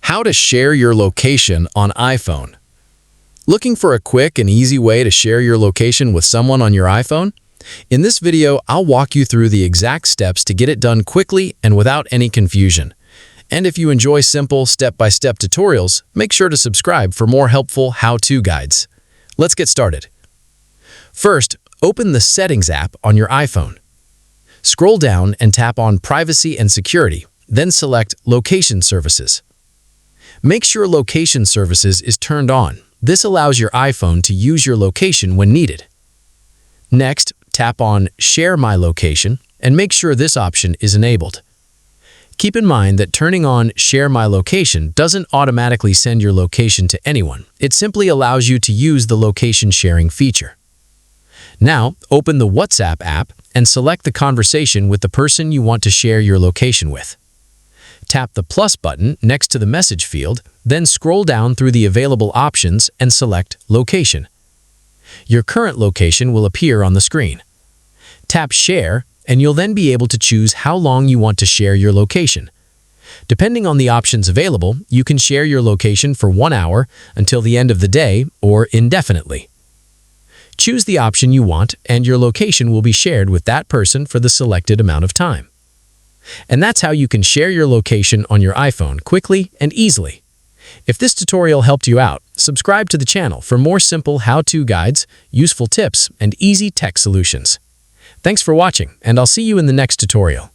How to share your location on iPhone. Looking for a quick and easy way to share your location with someone on your iPhone? In this video, I'll walk you through the exact steps to get it done quickly and without any confusion. And if you enjoy simple, step-by-step tutorials, make sure to subscribe for more helpful how-to guides. Let's get started. First, open the Settings app on your iPhone. Scroll down and tap on Privacy and Security, then select Location Services. Make sure Location Services is turned on. This allows your iPhone to use your location when needed. Next, tap on Share My Location and make sure this option is enabled. Keep in mind that turning on Share My Location doesn't automatically send your location to anyone. It simply allows you to use the location sharing feature. Now, open the WhatsApp app and select the conversation with the person you want to share your location with. Tap the plus button next to the message field, then scroll down through the available options and select Location. Your current location will appear on the screen. Tap Share, and you'll then be able to choose how long you want to share your location. Depending on the options available, you can share your location for 1 hour until the end of the day or indefinitely. Choose the option you want, and your location will be shared with that person for the selected amount of time. And that's how you can share your location on your iPhone quickly and easily. If this tutorial helped you out, subscribe to the channel for more simple how-to guides, useful tips, and easy tech solutions. Thanks for watching, and I'll see you in the next tutorial.